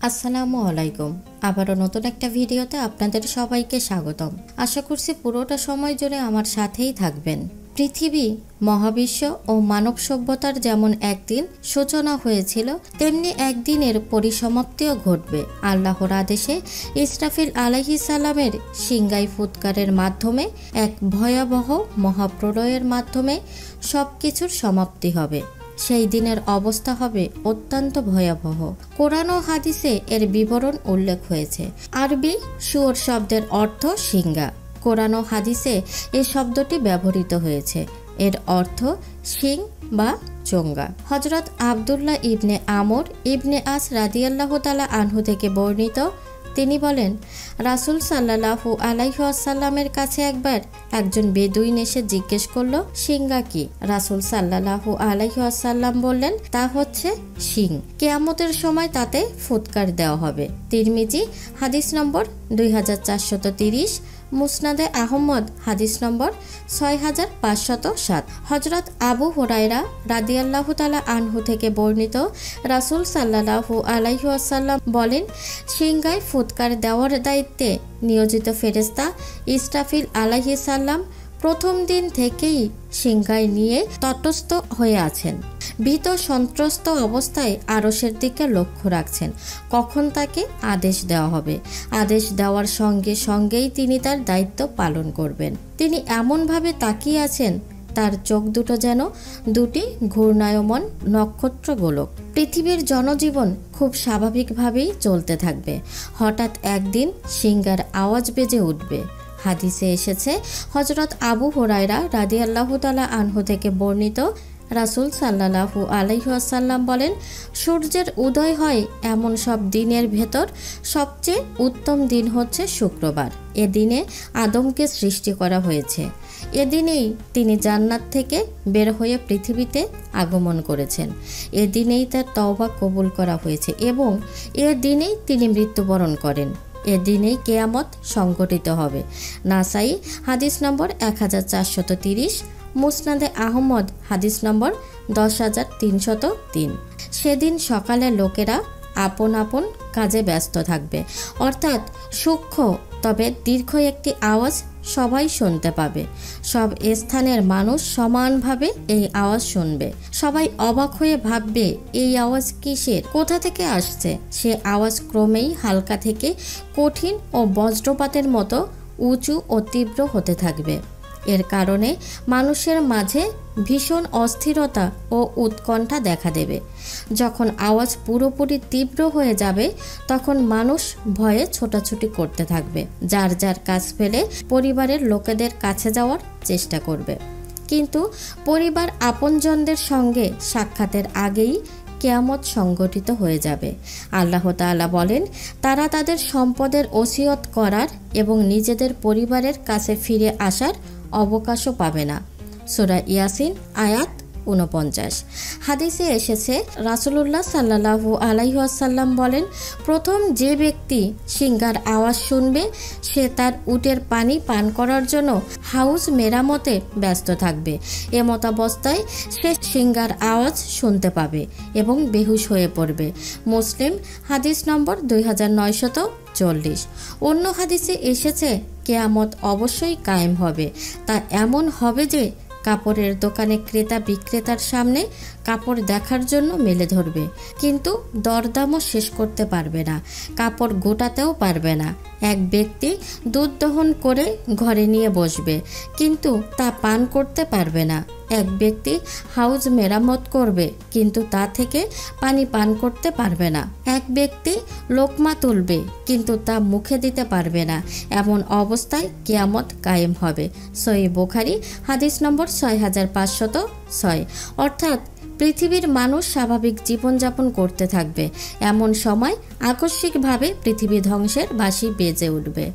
আসসালামু আলাইকুম। আবারও নতুন একটা ভিডিওতে আপনাদের সবাইকে স্বাগতম। আশা করছি পুরোটা সময় জুড়ে আমার সাথেই থাকবেন। পৃথিবী, মহাবিশ্ব ও মানব সভ্যতার যেমন একদিন সূচনা হয়েছিল, তেমনি একদিনের পরিসমাপ্তিও ঘটবে। আল্লাহর আদেশে ইসরাফিল আলাইহিস সালামের সিংগাই ফুৎকারের মাধ্যমে এক ভয়াবহ মহাপ্রলয়ের মাধ্যমে সব কিছুর সমাপ্তি হবে। সেই দিনের অবস্থা হবে অত্যন্ত ভয়াবহ। কোরআন ও হাদিসে এর বিবরণ উল্লেখ হয়েছে। আরবি শুয়োর শব্দের অর্থ সিংহা। কোরআন ও হাদিসে এই শব্দটি ব্যবহৃত হয়েছে। এর অর্থ সিং বা চোঙ্গা। হযরত আব্দুল্লাহ ইবনে আমর ইবনে আস রাদিয়াল্লাহু তাআলা আনহু থেকে বর্ণিত, তিনি বলেন, রাসূল সাল্লাল্লাহু আলাইহি ওয়াসাল্লামের কাছে একবার একজন বেদুইন এসে জিজ্ঞেস করল, সিংহা কি? রাসূল সাল্লাল্লাহু আলাইহি ওয়াসাল্লাম বললেন, তা হচ্ছে সিং। কিয়ামতের সময় তাতে ফুৎকার দেওয়া হবে। তিরমিজি হাদিস নম্বর 2430, মুসনাদে আহমদ হাদিস নম্বর 6507। হযরত আবু হুরায়রা রাদিয়াল্লাহু তাআলা আনহু থেকে বর্ণিত, রাসূল সাল্লাল্লাহু আলাইহি ওয়াসাল্লাম বলেন, সিংহায় ফুৎকার দেওয়ার দায়িত্বে নিয়োজিত ফেরেশতা ইসরাফিল আলাইহিস সালাম প্রথম দিন থেকেই সিংহায় নিয়ে তটস্থ হয়ে আছেন। ভীত সন্ত্রস্ত অবস্থায় আরশের দিকে লক্ষ্য রাখছেন কখন তাকে আদেশ দেওয়া হবে। আদেশ দেওয়ার সঙ্গে সঙ্গেই তিনি তার দায়িত্ব পালন করবেন। তিনি এমনভাবে তাকিয়ে আছেন, তার চোখ দুটো যেন দুটি ঘূর্ণায়মান নক্ষত্র গোলক। পৃথিবীর জনজীবন খুব স্বাভাবিকভাবেই চলতে থাকবে। হঠাৎ একদিন সিংহার আওয়াজ বেজে উঠবে। হাদিসে এসেছে, হযরত আবু হুরায়রা রাদিয়াল্লাহু তাআলা আনহু থেকে বর্ণিত, রাসূল সাল্লাল্লাহু আলাইহি ওয়াসাল্লাম বলেন, সূর্যের উদয় হয় এমন সব দিনের ভেতর সবচেয়ে উত্তম দিন হচ্ছে শুক্রবার। এদিনে আদমকে সৃষ্টি করা হয়েছে। এদিনেই তিনি জান্নাত থেকে বের হয়ে পৃথিবীতে আগমন করেছেন। এদিনেই তার তওবা কবুল করা হয়েছে এবং এদিনেই তিনি মৃত্যুবরণ করেন। এদিনেই কিয়ামত সংঘটিত হবে। নাসাই হাদিস নম্বর 1430, মুসনাদে আহমদ হাদিস নম্বর 10303। সেদিন সকালে লোকেরা আপন আপন কাজে ব্যস্ত থাকবে, অর্থাৎ সূক্ষ্ম তবে দীর্ঘ একটি আওয়াজ সবাই শুনতে পাবে। সব স্থানের মানুষ সমানভাবে এই আওয়াজ শুনবে। সবাই অবাক হয়ে ভাববে, এই আওয়াজ কিসের, কোথা থেকে আসছে? সে আওয়াজ ক্রমেই হালকা থেকে কঠিন ও বজ্রপাতের মতো উঁচু ও তীব্র হতে থাকবে। এর কারণে মানুষের মাঝে ভীষণ অস্থিরতা ও উৎকণ্ঠা দেখা দেবে। যখন আওয়াজ পুরোপুরি তীব্র হয়ে যাবে, তখন মানুষ ভয়ে ছোটাছুটি করতে থাকবে। যার যার কাজ ফেলে পরিবারের লোকেদের কাছে যাওয়ার চেষ্টা করবে। কিন্তু পরিবার আপনজনদের সঙ্গে সাক্ষাতের আগেই কিয়ামত সংঘটিত হয়ে যাবে। আল্লাহ তাআলা বলেন, তারা তাদের সম্পদের ওসিয়ত করার এবং নিজেদের পরিবারের কাছে ফিরে আসার অবকাশও পাবে না। সূরা ইয়াসিন আয়াত 49। হাদিসে এসেছে, রাসূলুল্লাহ সাল্লাল্লাহু আলাইহি ওয়াসাল্লাম বলেন, প্রথম যে ব্যক্তি সিংহার আওয়াজ শুনবে, সে তার উটের পানি পান করার জন্য হাউজ মেরামতে ব্যস্ত থাকবে। এমতাবস্থায় সে সিংহার আওয়াজ শুনতে পাবে এবং বেহুশ হয়ে পড়বে। মুসলিম হাদিস নম্বর 2940। অন্য হাদিসে এসেছে, কিয়ামত অবশ্যই কায়েম হবে। তা এমন হবে যে কাপড়ের দোকানে ক্রেতা বিক্রেতার সামনে কাপড় দেখার জন্য মেলে ধরবে, কিন্তু দরদামও শেষ করতে পারবে না, কাপড় গোটাতেও পারবে না। এক ব্যক্তি দুধ দহন করে ঘরে নিয়ে বসবে, কিন্তু তা পান করতে পারবে না। এক ব্যক্তি হাউজ মেরামত করবে, কিন্তু তা থেকে পানি পান করতে পারবে না। এক ব্যক্তি লোকমা তুলবে, কিন্তু তা মুখে দিতে পারবে না। এমন অবস্থায় কিয়ামত কায়েম হবে। সহিহ বুখারী হাদিস নম্বর 6506। অর্থাৎ পৃথিবীর মানুষ স্বাভাবিক জীবনযাপন করতে থাকবে। এমন সময় আকস্মিকভাবে পৃথিবী ধ্বংসের বাঁশি বেজে উঠবে।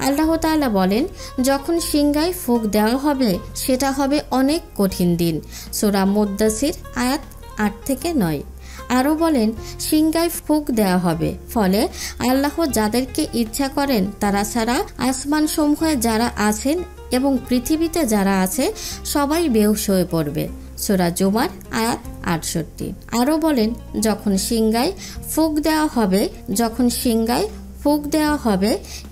আল্লাহ তাআলা বলেন, যখন সিংহায় ফুঁক দেওয়া হবে, সেটা হবে অনেক কঠিন দিন। সূরা মুদ্দাসির আয়াত 8 থেকে 9। আরও বলেন, সিংহায় ফুঁক দেওয়া হবে, ফলে আল্লাহ যাদেরকে ইচ্ছা করেন তারা ছাড়া আসমান সমূহে যারা আছেন এবং পৃথিবীতে যারা আছে সবাই বেহুশ হয়ে পড়বে। সূরা জুমার আয়াত 68। আরও বলেন, যখন সিংগায় ফুঁক দেওয়া হবে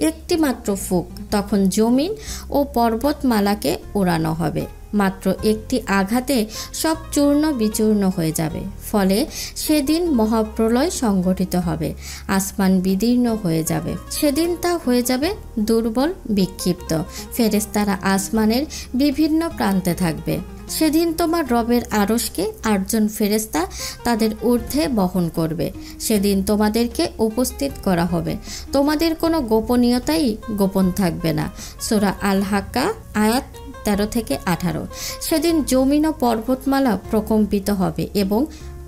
একটি মাত্র ফুঁক, তখন জমিন ও পর্বতমালাকে উড়ানো হবে। মাত্র একটি আঘাতে সব চূর্ণ বিচূর্ণ হয়ে যাবে। ফলে সেদিন মহাপ্রলয় সংঘটিত হবে, আসমান বিদীর্ণ হয়ে যাবে। সেদিন তা হয়ে যাবে দুর্বল, বিক্ষিপ্ত। ফেরেশতারা আসমানের বিভিন্ন প্রান্তে থাকবে। সেদিন তোমার রবের আরশকে 8 জন ফেরেশতা তাদের ঊর্ধ্বে বহন করবে। সেদিন তোমাদেরকে উপস্থিত করা হবে, তোমাদের কোনো গোপনীয়তাই গোপন থাকবে না। সূরা আল হাক্কা আয়াত 13 থেকে 18। সেদিন জমিন ও পর্বতমালা প্রকম্পিত হবে এবং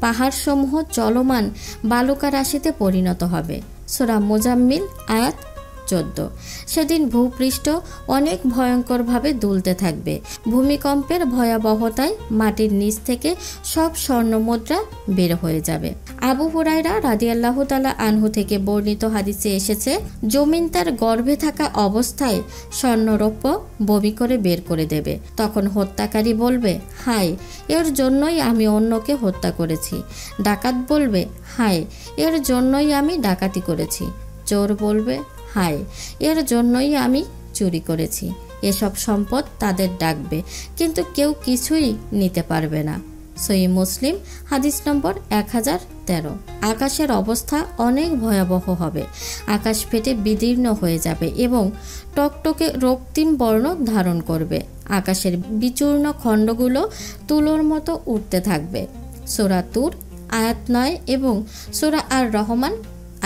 পাহাড়সমূহ চলমান বালুকা রাশিতে পরিণত হবে। সূরা মুজাম্মিল আয়াত 14। সেদিন ভূপৃষ্ঠ অনেক ভয়ঙ্করভাবে দুলতে থাকবে। ভূমিকম্পের ভয়াবহতায় মাটির নিচ থেকে সব স্বর্ণমুদ্রা বের হয়ে যাবে। আবু হুরায়রা রাদিয়াল্লাহু তাআলা আনহু থেকে বর্ণিত হাদিসে এসেছে, জমিন তার গর্ভে থাকা অবস্থায় স্বর্ণরৌপ্য বমি করে বের করে দেবে। তখন হত্যাকারী বলবে, হায়, এর জন্যই আমি অন্যকে হত্যা করেছি। ডাকাত বলবে, হায়, এর জন্যই আমি ডাকাতি করেছি। চোর বলবে, হায়, এর জন্যই আমি চুরি করেছি। এসব সম্পদ তাদের ডাকবে, কিন্তু কেউ কিছুই নিতে পারবে না। সহিহ মুসলিম হাদিস নম্বর 1013। আকাশের অবস্থা অনেক ভয়াবহ হবে। আকাশ ফেটে বিদীর্ণ হয়ে যাবে এবং টকটকে রক্তিম বর্ণ ধারণ করবে। আকাশের বিচূর্ণ খণ্ডগুলো তুলোর মতো উঠতে থাকবে। সূরা তুর আয়াত 9 এবং সূরা আর রহমান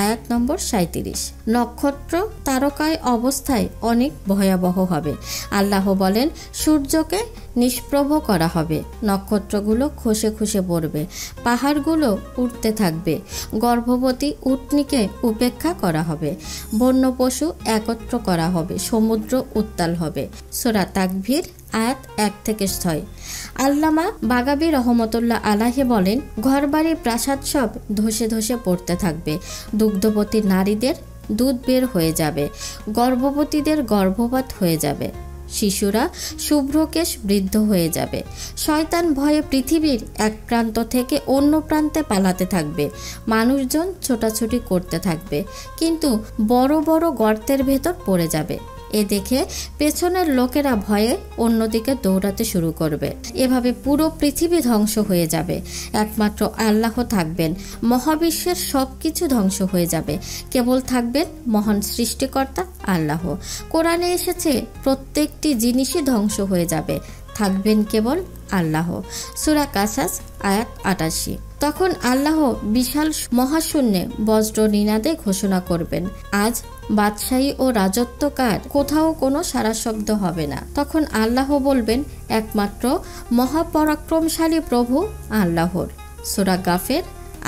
আয়াত নম্বর 37। নক্ষত্র তারকায় অবস্থায় অনেক ভয়াবহ হবে। আল্লাহ বলেন, সূর্যকে নিষ্প্রভ করা হবে, নক্ষত্রগুলো খসে খসে পড়বে, পাহাড়গুলো উঠতে থাকবে, গর্ভবতী উটনীকে উপেক্ষা করা হবে, বন্য পশু একত্র করা হবে, সমুদ্র উত্তাল হবে। সূরা তাকভীর আয়াত 1 থেকে 6। আল্লামা বাগাবী রহমতুল্লাহ আলাহি বলেন, ঘরবাড়ি প্রাসাদ সব ধসে ধসে পড়তে থাকবে। দুগ্ধবতী নারীদের দুধ বের হয়ে যাবে, গর্ভবতীদের গর্ভপাত হয়ে যাবে, শিশুরা শুভ্রকেশ বৃদ্ধ হয়ে যাবে। শয়তান ভয়ে পৃথিবীর এক প্রান্ত থেকে অন্য প্রান্তে পালাতে থাকবে। মানুষজন ছোটাছুটি করতে থাকবে, কিন্তু বড় বড় গর্তের ভেতর পড়ে যাবে। এ দেখে পেছনের লোকেরা ভয়ে অন্যদিকে দৌড়াতে শুরু করবে। এভাবে পুরো পৃথিবী ধ্বংস হয়ে যাবে। একমাত্র আল্লাহ থাকবেন। মহাবিশ্বের সব কিছু ধ্বংস হয়ে যাবে, কেবল থাকবেন মহান সৃষ্টিকর্তা আল্লাহ। কোরআনে এসেছে, প্রত্যেকটি জিনিসই ধ্বংস হয়ে যাবে, থাকবেন কেবল আল্লাহ। সূরা কাসাস আয়াত 88। তখন আল্লাহ বিশাল মহাশূন্যে বজ্র নিনাদে ঘোষণা করবেন, আজ বাদশাহী ও রাজত্ব কার, কোথাও কোনো সারা শব্দ হবে না। তখন আল্লাহ বলবেন, একমাত্র মহাপরাক্রমশালী প্রভু আল্লাহর। সূরা গাফের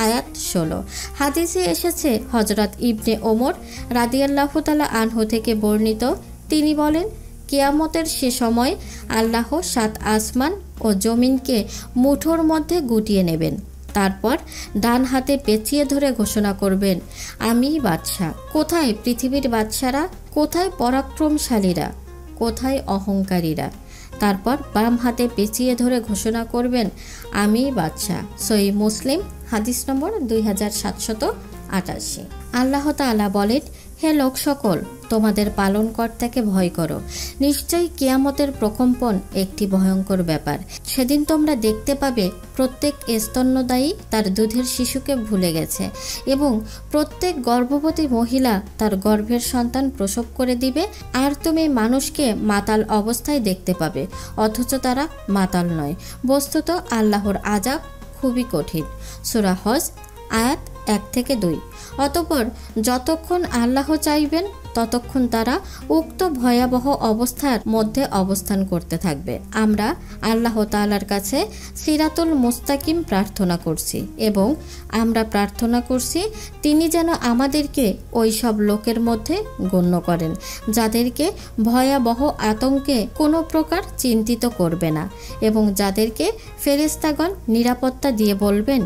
আয়াত 16। হাদিসে এসেছে, হযরত ইবনে ওমর রাদিয়াল্লাহু তাআলা আনহু থেকে বর্ণিত, তিনি বলেন, কিয়ামতের সে সময় আল্লাহ 7 আসমান ও জমিনকে মুঠোর মধ্যে গুটিয়ে নেবেন। তারপর ডান হাতে পেঁচিয়ে ধরে ঘোষণা করবেন, আমি বাদশাহ। কোথায় পৃথিবীর বাদশারা? কোথায় পরাক্রমশালীরা? কোথায় অহংকারীরা? তারপর বাম হাতে পেঁচিয়ে ধরে ঘোষণা করবেন, আমি বাদশাহ। সহিহ মুসলিম হাদিস নম্বর 2788। আল্লাহ তাআলা বলেন, হে লোক সকল, তোমাদের পালনকর্তাকে ভয় করো। নিশ্চয়ই কিয়ামতের প্রকম্পন একটি ভয়ঙ্কর ব্যাপার। সেদিন তোমরা দেখতে পাবে, প্রত্যেক স্তন্যদায়ী তার দুধের শিশুকে ভুলে গেছে এবং প্রত্যেক গর্ভবতী মহিলা তার গর্ভের সন্তান প্রসব করে দিবে। আর তুমি মানুষকে মাতাল অবস্থায় দেখতে পাবে, অথচ তারা মাতাল নয়। বস্তুত আল্লাহর আযাব খুবই কঠিন। সূরা হজ আয়াত 1 থেকে 2। অতঃপর যতক্ষণ আল্লাহ চাইবেন ততক্ষণ তারা উক্ত ভয়াবহ অবস্থার মধ্যে অবস্থান করতে থাকবে। আমরা আল্লাহ তাআলার কাছে সিরাতুল মুস্তাকিম প্রার্থনা করছি এবং আমরা প্রার্থনা করছি তিনি যেন আমাদেরকে ওই সব লোকের মধ্যে গণ্য করেন যাদেরকে ভয়াবহ আতঙ্কে কোনো প্রকার চিন্তিত করবে না এবং যাদেরকে ফেরেশতাগণ নিরাপত্তা দিয়ে বলবেন,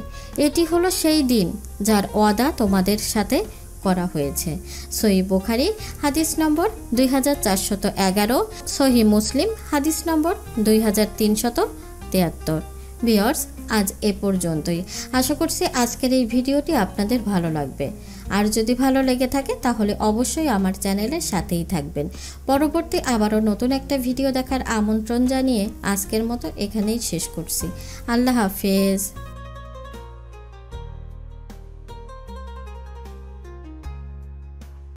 এটি হলো সেই দিন যার ওয়াদা তোমাদের সাথে করা হয়েছে। সহিহ বুখারী হাদিস নম্বর 2411, সহিহ মুসলিম হাদিস নম্বর 2373। ভিউয়ার্স, আজ এ পর্যন্তই। আশা করছি আজকের এই ভিডিওটি আপনাদের ভালো লাগবে। আর যদি ভালো লেগে থাকে তাহলে অবশ্যই আমার চ্যানেলের সাথেই থাকবেন। পরবর্তী আবারও নতুন একটা ভিডিও দেখার আমন্ত্রণ জানিয়ে আজকের মতো এখানেই শেষ করছি। আল্লাহ হাফেজ।